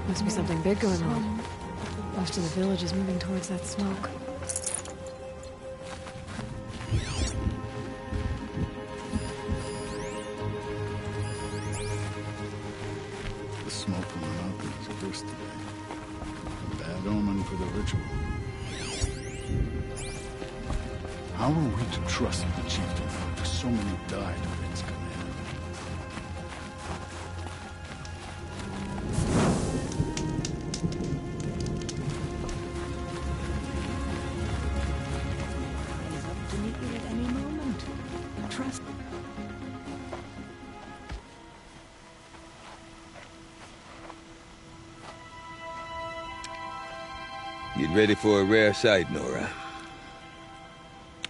Must be something big going on. Most of the village is moving towards that smoke. The smoke from the mountains burst today. A bad omen for the ritual. How are we to trust the chieftain after so many died under his command? Get ready for a rare sight, Nora.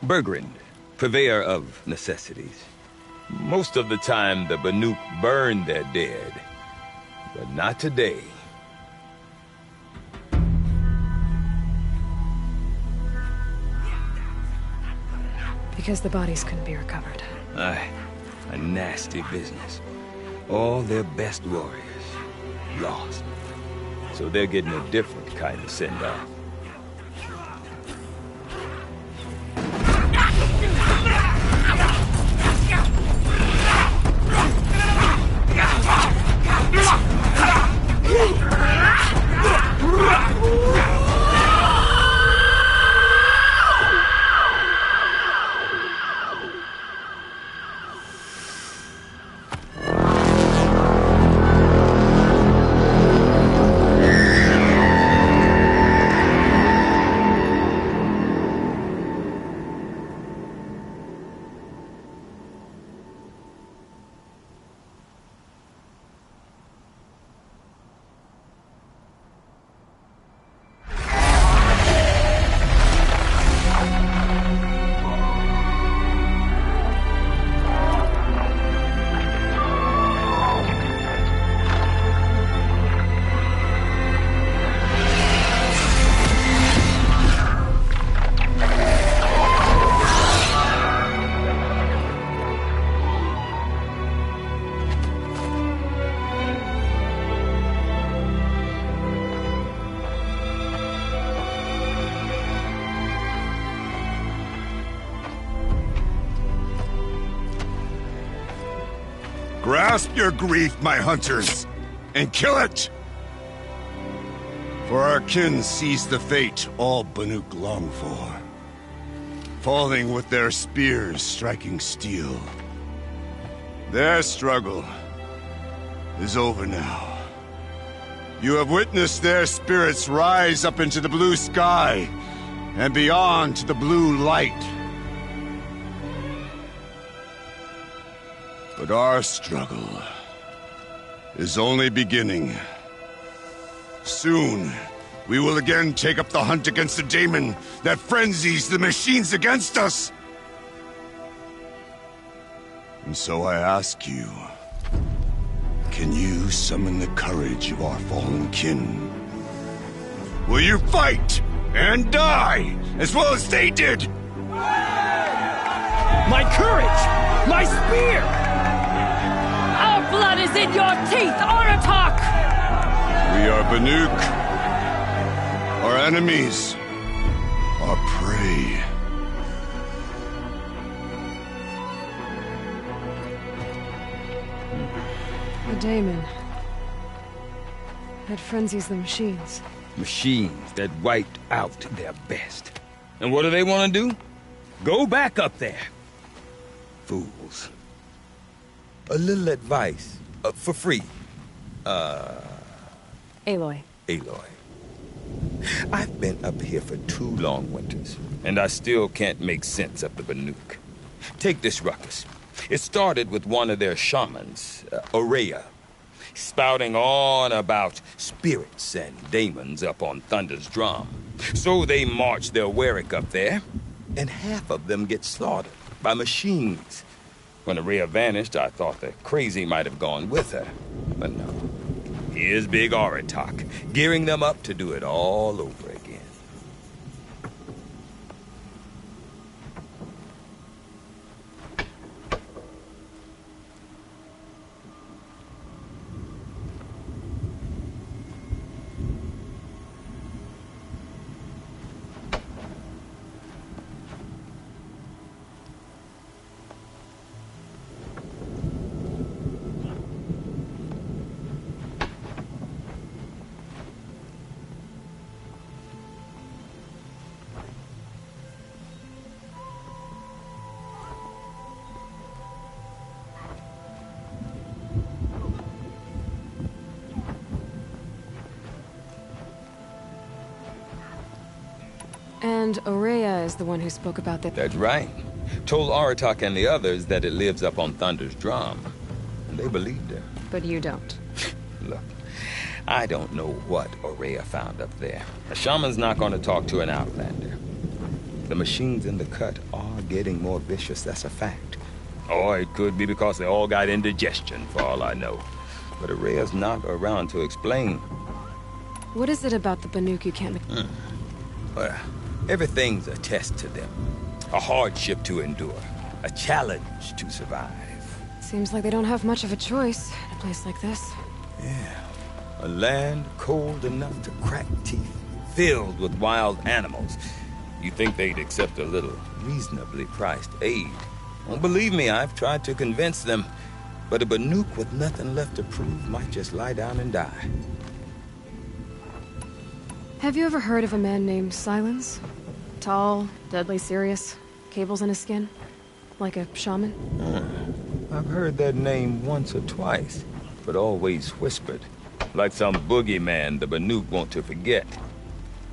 Bergrind, purveyor of necessities. Most of the time, the Banuk burn their dead. But not today. Because the bodies couldn't be recovered. Aye, a nasty business. All their best warriors lost. So they're getting a different kind of send-off. Grasp your grief, my hunters, and kill it! For our kin sees the fate all Banuk long for. Falling with their spears striking steel. Their struggle is over now. You have witnessed their spirits rise up into the blue sky and beyond to the blue light. But our struggle is only beginning. Soon, we will again take up the hunt against the daemon that frenzies the machines against us. And so I ask you, can you summon the courage of our fallen kin? Will you fight and die as well as they did? My courage! My spear! Our blood is in your teeth, Oratok! We are Banuk. Our enemies are prey. The daemon. That frenzies the machines. Machines that wiped out their best. And what do they want to do? Go back up there. Fools. A little advice, for free. Aloy. Aloy. I've been up here for 2 long winters, and I still can't make sense of the Banuk. Take this ruckus. It started with one of their shamans, Aurea, spouting on about spirits and daemons up on Thunder's drum. So they march their Warwick up there, and half of them get slaughtered by machines. When Aurea vanished, I thought the crazy might have gone with her. But no. Here's Big Oratok, gearing them up to do it all over again. And Aurea is the one who spoke about that. That's right. Told Aratak and the others that it lives up on Thunder's drum. And they believed her. But you don't. Look, I don't know what Aurea found up there. A shaman's not going to talk to an outlander. The machines in the cut are getting more vicious, that's a fact. Or it could be because they all got indigestion, for all I know. But Aurea's not around to explain. What is it about the Banuk you can't... Well, everything's a test to them. A hardship to endure. A challenge to survive. Seems like they don't have much of a choice in a place like this. Yeah. A land cold enough to crack teeth, filled with wild animals. You think they'd accept a little reasonably priced aid. Well, believe me, I've tried to convince them. But a Banuk with nothing left to prove might just lie down and die. Have you ever heard of a man named Silence? Tall, deadly serious, cables in his skin? Like a shaman? I've heard that name once or twice, but always whispered. Like some boogeyman the Banuk want to forget.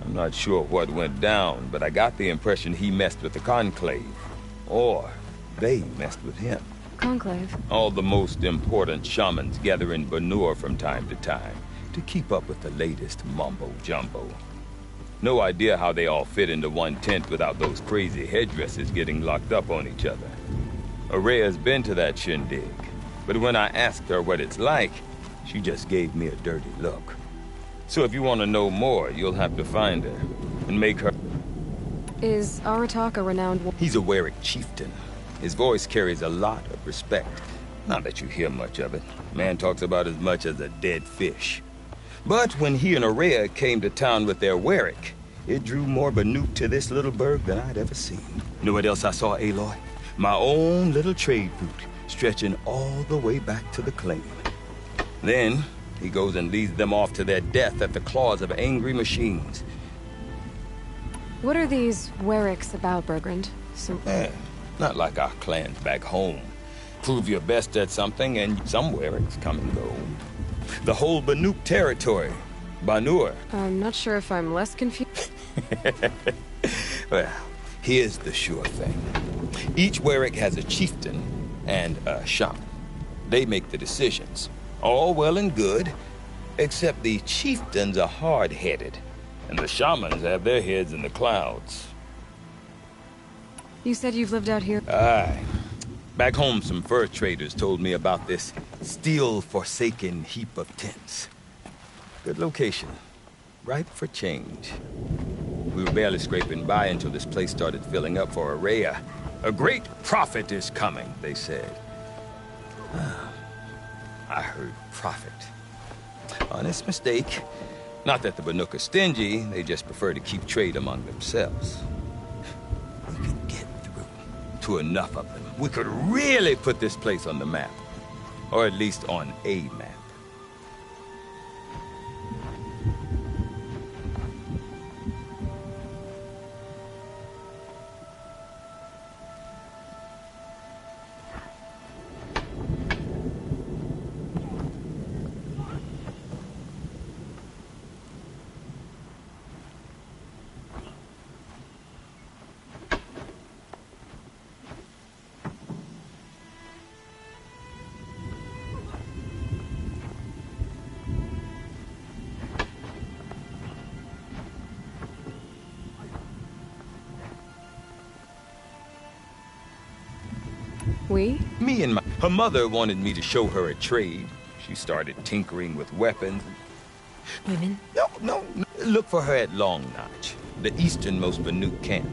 I'm not sure what went down, but I got the impression he messed with the Conclave. Or they messed with him. Conclave? All the most important shamans gather in Banur from time to time to keep up with the latest mumbo-jumbo. No idea how they all fit into one tent without those crazy headdresses getting locked up on each other. Aurea's been to that shindig, but when I asked her what it's like, she just gave me a dirty look. So if you want to know more, you'll have to find her and make her... Is Aratak a renowned... He's a Werik chieftain. His voice carries a lot of respect. Not that you hear much of it. Man talks about as much as a dead fish. But when he and Aurea came to town with their Werik, it drew more Banuk to this little burg than I'd ever seen. You know what else I saw, Aloy? My own little trade route, stretching all the way back to the claim. Then, he goes and leads them off to their death at the claws of angry machines. What are these Weriks about, Bergrand? Not like our clans back home. Prove your best at something, and some Weriks come and go. The whole Banuk territory, Banur. I'm not sure if I'm less confused. Well, here's the sure thing. Each Werik has a chieftain and a shaman. They make the decisions. All well and good, except the chieftains are hard-headed, and the shamans have their heads in the clouds. You said you've lived out here? Aye. Back home, some fur traders told me about this steel-forsaken heap of tents. Good location. Ripe for change. We were barely scraping by until this place started filling up for Aurea. A great prophet is coming, they said. I heard prophet. Honest mistake. Not that the Banuk are stingy, they just prefer to keep trade among themselves. We could get through to enough of them. We could really put this place on the map. Or at least on a map. We? Me and her mother wanted me to show her a trade. She started tinkering with weapons. Women? No. Look for her at Long Notch, the easternmost Banuk camp.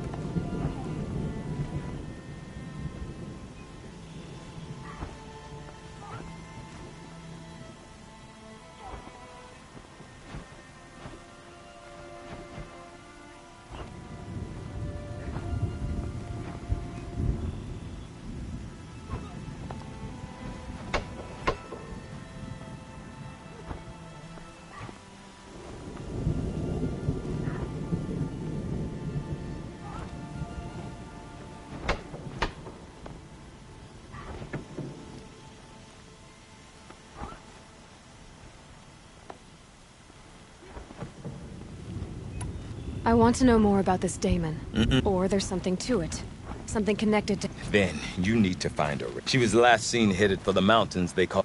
I want to know more about this Damon. Or there's something to it. Something connected to... Then you need to find her. She was last seen headed for the mountains they call...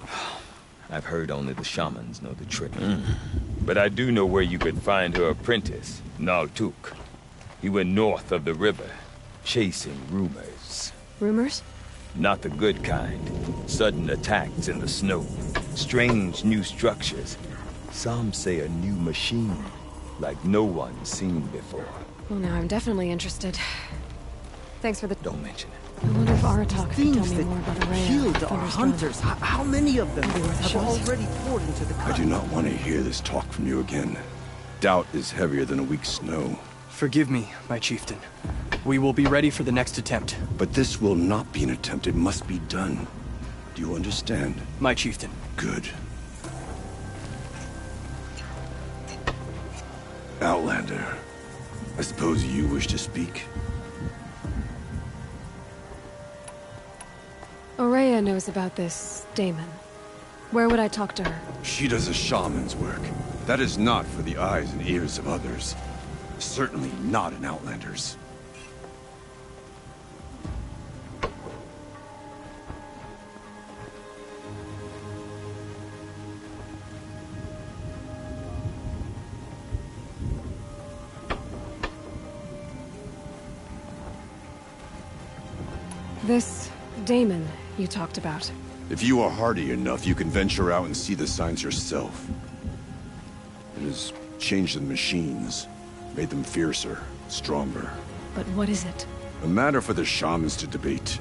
I've heard only the shamans know the trick. But I do know where you could find her apprentice, Naltuk. He went north of the river, chasing rumors. Rumors? Not the good kind. Sudden attacks in the snow. Strange new structures. Some say a new machine, like no one's seen before. Well, now I'm definitely interested. Thanks for the... Don't mention it. I wonder if Aratak could tell Things me that more about Araya. killed our Thunderstruck. hunters. How many of them Maybe worth a have shot. already poured into the cut? I do not want to hear this talk from you again. Doubt is heavier than a week's snow. Forgive me, my chieftain. We will be ready for the next attempt. But this will not be an attempt. It must be done. Do you understand? My chieftain. Good. Outlander, I suppose you wish to speak? Araya knows about this Damon. Where would I talk to her? She does a shaman's work. That is not for the eyes and ears of others. Certainly not an Outlander's. This Damon you talked about. If you are hardy enough, you can venture out and see the signs yourself. It has changed the machines, made them fiercer, stronger. But what is it? A matter for the shamans to debate.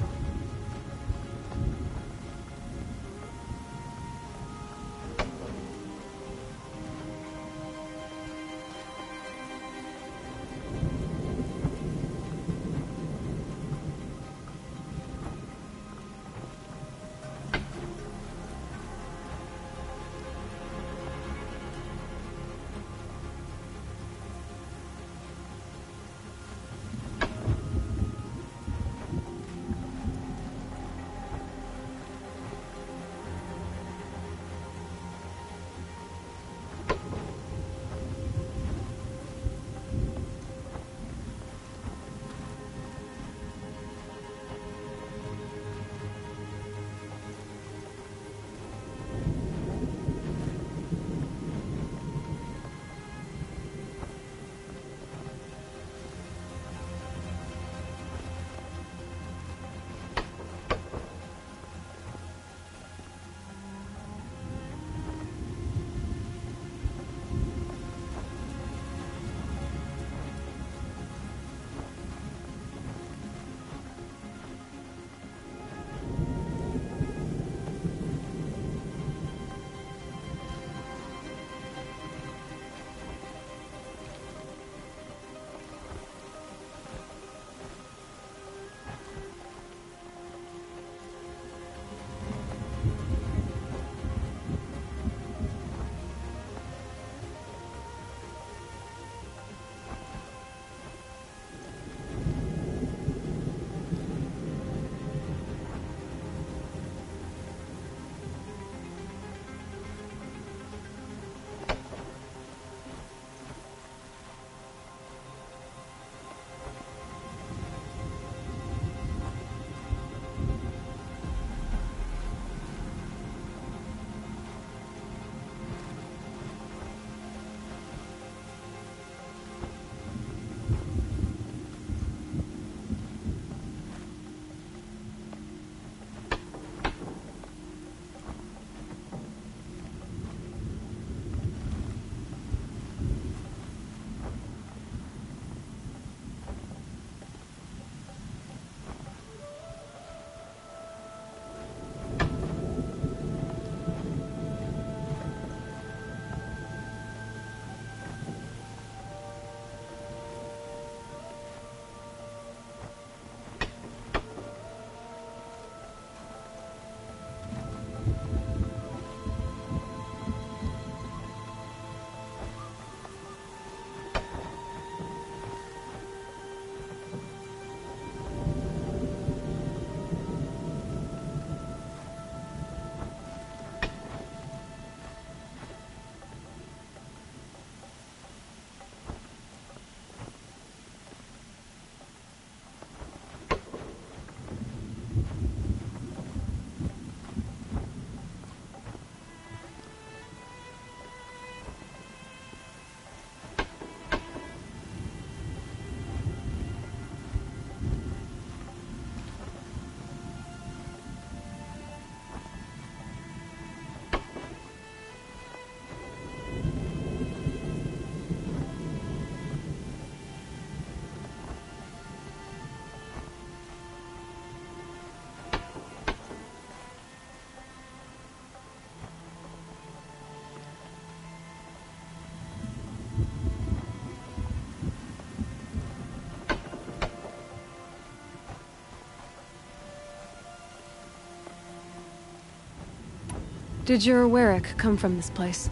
Did your Warwick come from this place?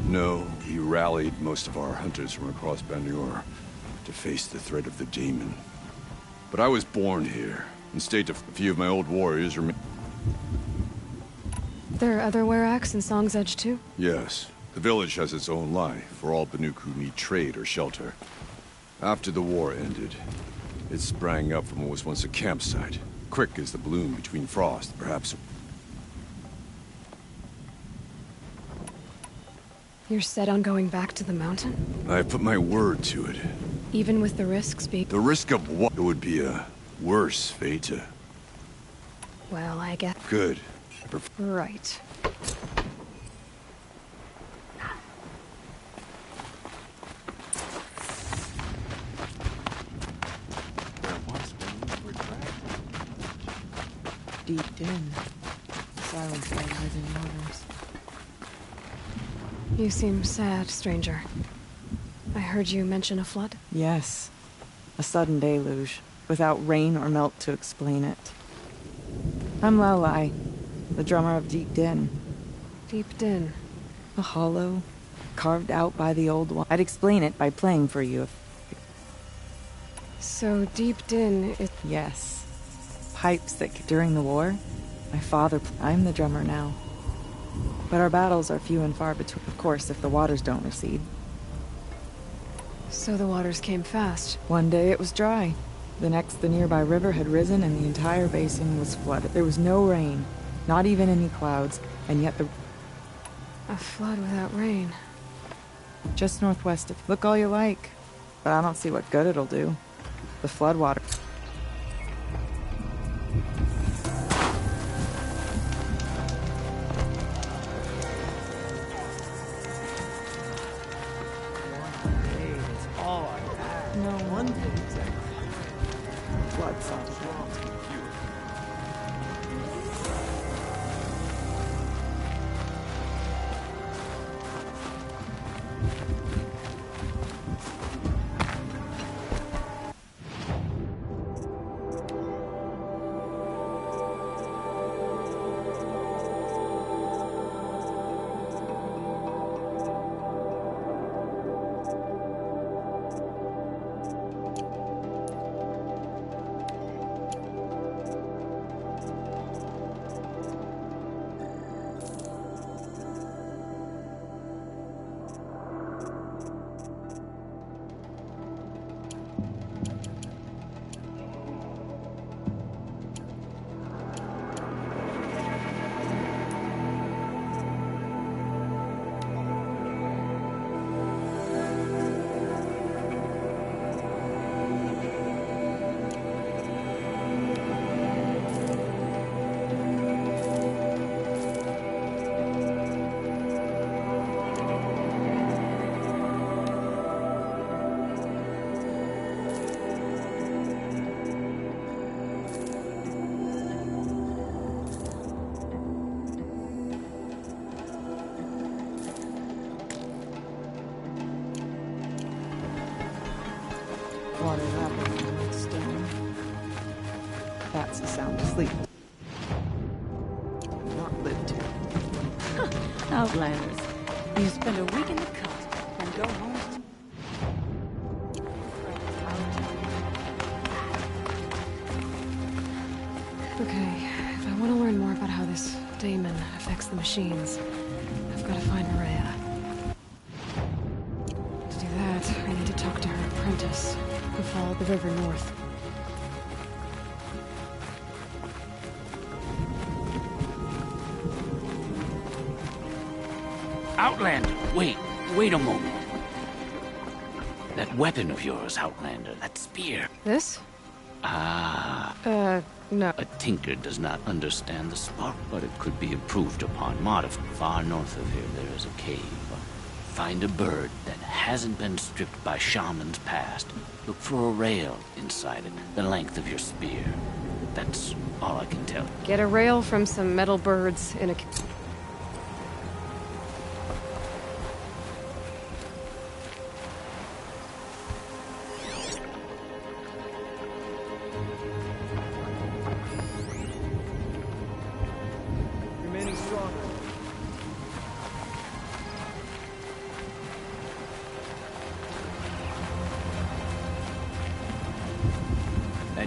No, he rallied most of our hunters from across Banur to face the threat of the demon. But I was born here, and stayed a few of my old warriors remain. There are other Warwicks in Song's Edge too? Yes. The village has its own life for all Banuk who need trade or shelter. After the war ended, it sprang up from what was once a campsite. Quick as the bloom between frost, perhaps. You're set on going back to the mountain? I put my word to it. Even with the risks being... The risk of what? It would be a worse fate. Well, I guess... Good. Right. Deep in, silence by rising waters. You seem sad, stranger. I heard you mention a flood? Yes. A sudden deluge, without rain or melt to explain it. I'm Lalai, the drummer of Deep Din. Deep Din. A hollow, carved out by the old one. I'd explain it by playing for you. So Deep Din is... Yes. Pipes that during the war, my father... I'm the drummer now. But our battles are few and far between, of course, if the waters don't recede. So the waters came fast. One day it was dry. The next, the nearby river had risen and the entire basin was flooded. There was no rain, not even any clouds, and yet the... A flood without rain. Just northwest of... Look all you like, but I don't see what good it'll do. The floodwater... Water evaporating on stone. That's the sound of sleep. Not lived to. Outlanders. You spend a week in the cut and go home. Okay, if I want to learn more about how this daemon affects the machines, I've got to find Maria. To do that, I need to talk to her apprentice, who followed the river north. Outlander, wait a moment. That weapon of yours, Outlander, that spear. This? Ah. No. A tinker does not understand the spark, but it could be improved upon, modified. Far north of here, there is a cave. Find a bird that hasn't been stripped by shamans past. Look for a rail inside it, the length of your spear. That's all I can tell you. Get a rail from some metal birds in a... Remaining stronger.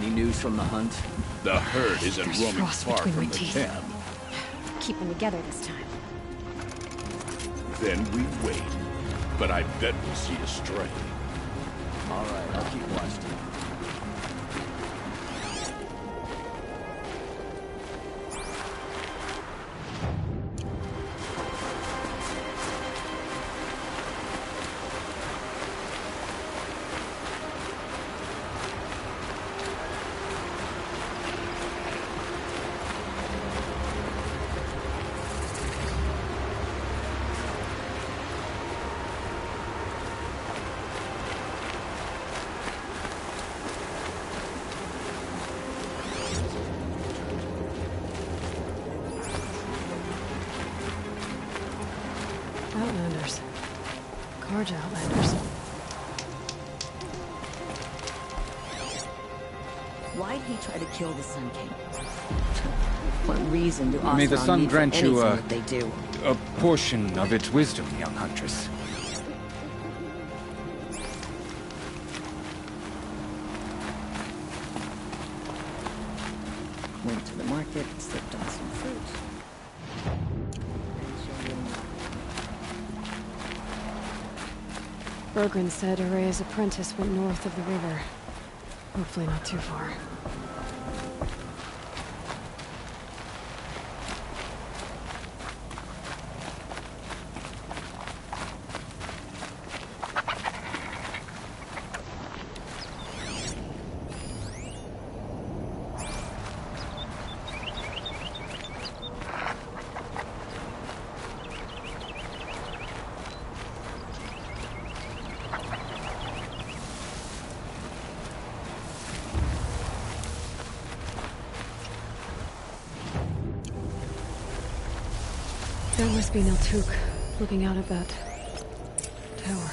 Any news from the hunt? The herd isn't There's roaming frost far between from my the teeth. camp. Keep them together this time. Then we wait. But I bet we'll see a stray. All right, I'll keep watching. Outlanders. Carja Outlanders. Why'd he try to kill the Sun King? What reason do May the Oseram sun need for grant you anything that they do? a portion of its wisdom, young huntress. Went to the market, slipped on some fruit. Bergren said Araya's apprentice went north of the river. Hopefully not too far. That must be Niltuk, looking out at that tower.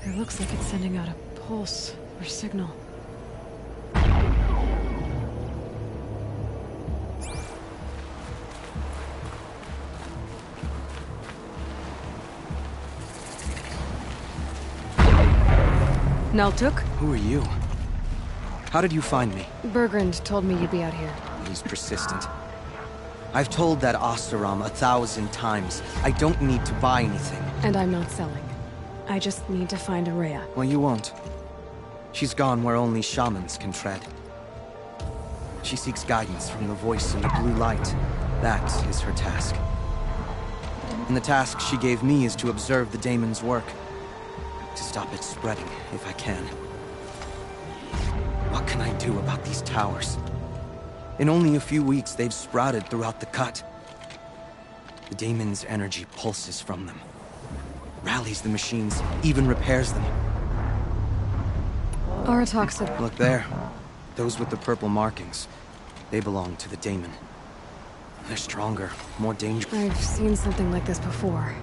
It looks like it's sending out a pulse or signal. Niltuk? Who are you? How did you find me? Bergrand told me you'd be out here. He's persistent. I've told that Oseram 1,000 times. I don't need to buy anything. And I'm not selling. I just need to find Araya. Well, you won't. She's gone where only shamans can tread. She seeks guidance from the voice in the blue light. That is her task. And the task she gave me is to observe the daemon's work. To stop it spreading, if I can. What can I do about these towers? In only a few weeks, they've sprouted throughout the cut. The daemon's energy pulses from them. Rallies the machines, even repairs them. Aratoxa. Look there. Those with the purple markings. They belong to the daemon. They're stronger, more dangerous. I've seen something like this before.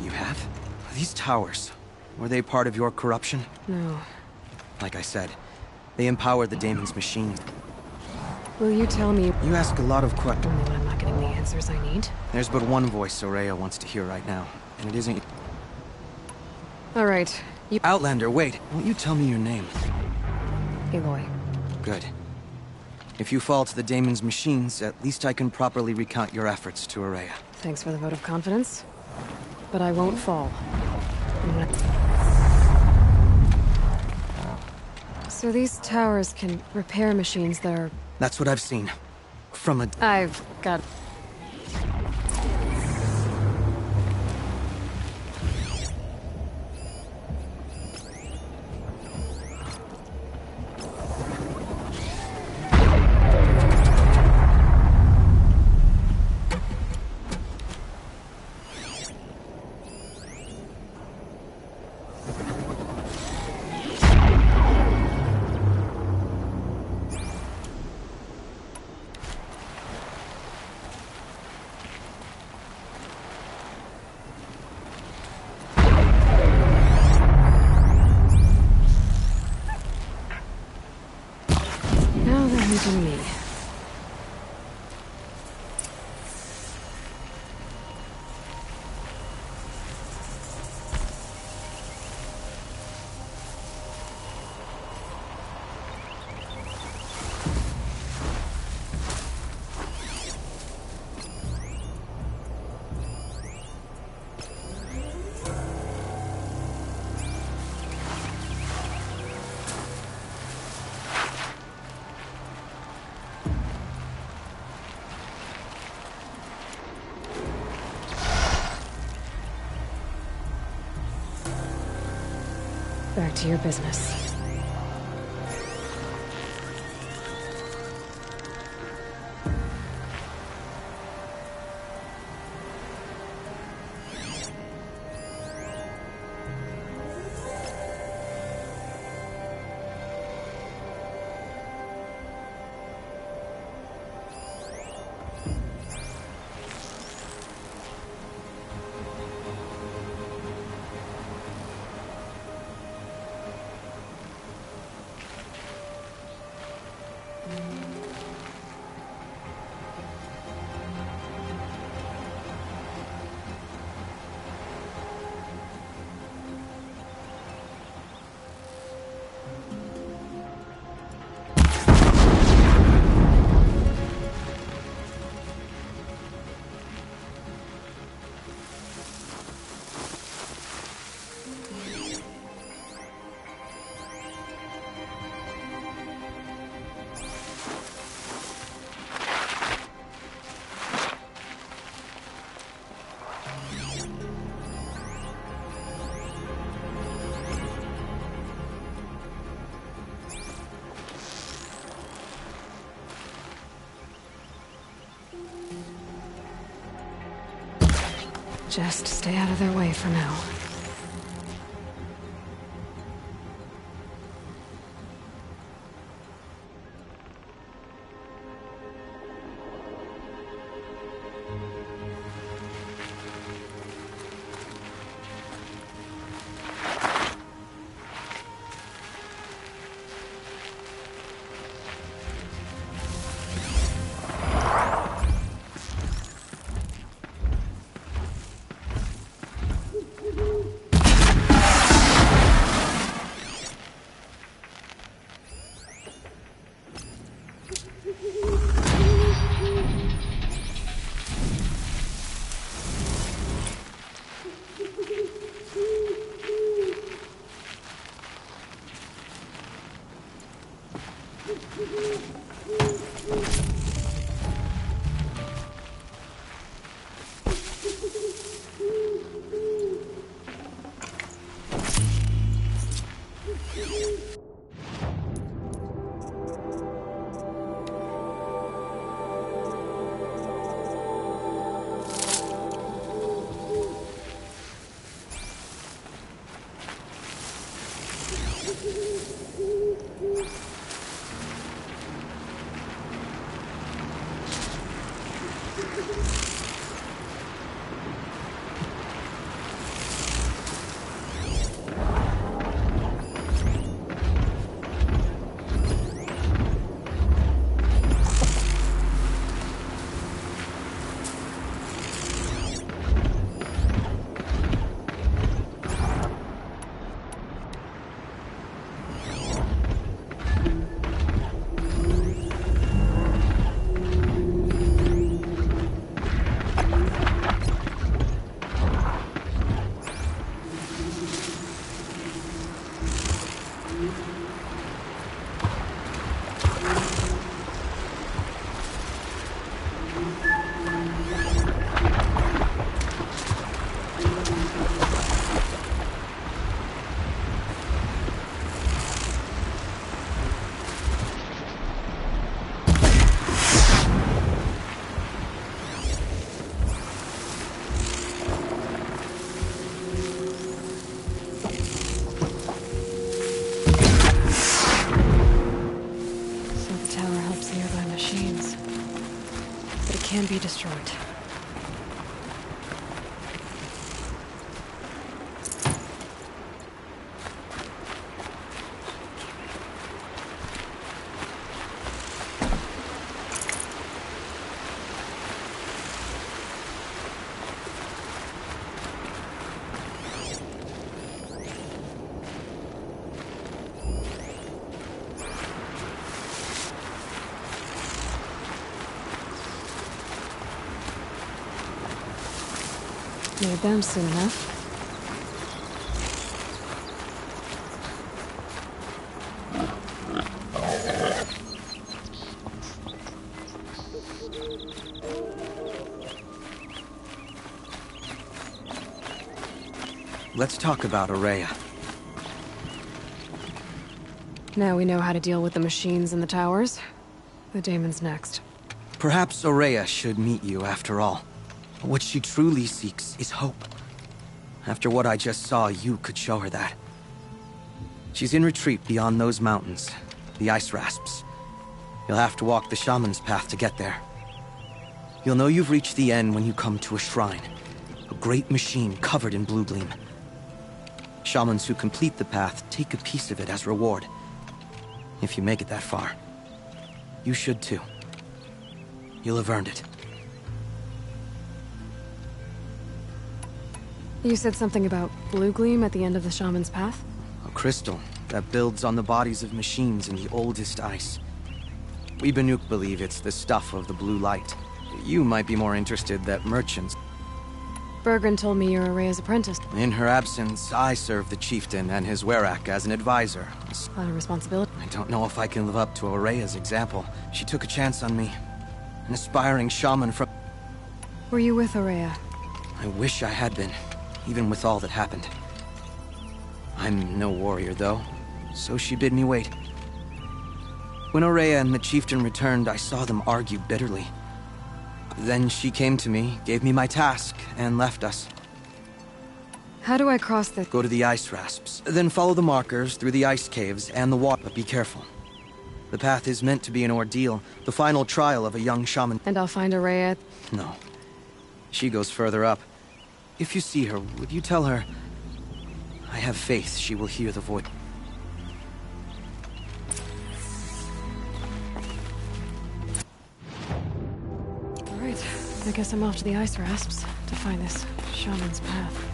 You have? These towers, were they part of your corruption? No. Like I said, they empower the daemon's machine. Will you tell me? You ask a lot of questions. Only when I'm not getting the answers I need. There's but one voice Soraya wants to hear right now, and it isn't... All right. You... Outlander, wait. Won't you tell me your name? Aloy. Good. If you fall to the daemon's machines, at least I can properly recount your efforts to Araya. Thanks for the vote of confidence. But I won't fall. So these towers can repair machines that are... That's what I've seen. From a... I've got... Me. Back to your business. Just stay out of their way for now. Can be destroyed. Need them soon enough. Let's talk about Araya. Now we know how to deal with the machines in the towers. The daemon's next. Perhaps Aurea should meet you after all. What she truly seeks is hope. After what I just saw, you could show her that. She's in retreat beyond those mountains, the ice rasps. You'll have to walk the shaman's path to get there. You'll know you've reached the end when you come to a shrine. A great machine covered in blue gleam. Shamans who complete the path take a piece of it as reward. If you make it that far. You should too. You'll have earned it. You said something about blue gleam at the end of the shaman's path? A crystal that builds on the bodies of machines in the oldest ice. We Banuk believe it's the stuff of the blue light. You might be more interested that merchants... Bergren told me you're Aurea's apprentice. In her absence, I serve the chieftain and his werak as an advisor. A lot of responsibility. I don't know if I can live up to Aurea's example. She took a chance on me. An aspiring shaman from... Were you with Aurea? I wish I had been, even with all that happened. I'm no warrior, though, so she bid me wait. When Aurea and the chieftain returned, I saw them argue bitterly. Then she came to me, gave me my task, and left us. How do I cross the... Go to the ice rasps, then follow the markers through the ice caves and the water, but be careful. The path is meant to be an ordeal, the final trial of a young shaman. And I'll find Aurea? No. She goes further up. If you see her, would you tell her... I have faith she will hear the voice. Alright, I guess I'm off to the ice rasps to find this shaman's path.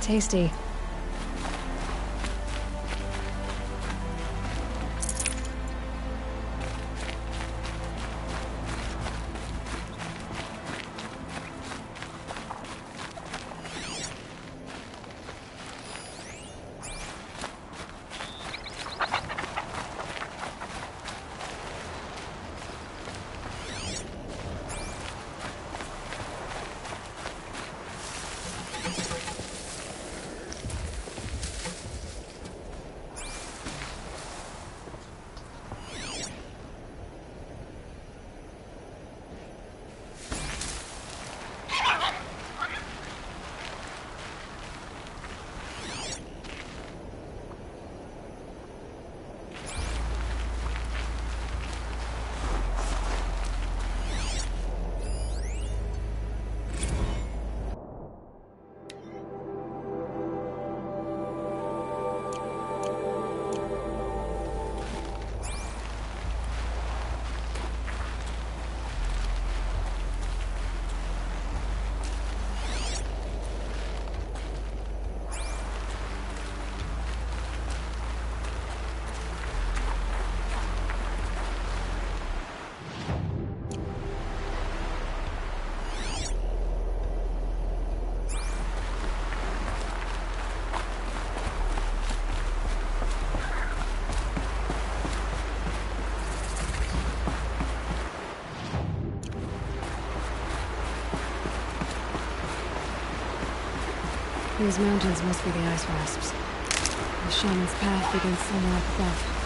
Tasty. These mountains must be the ice rasps. The shaman's path begins somewhere up above.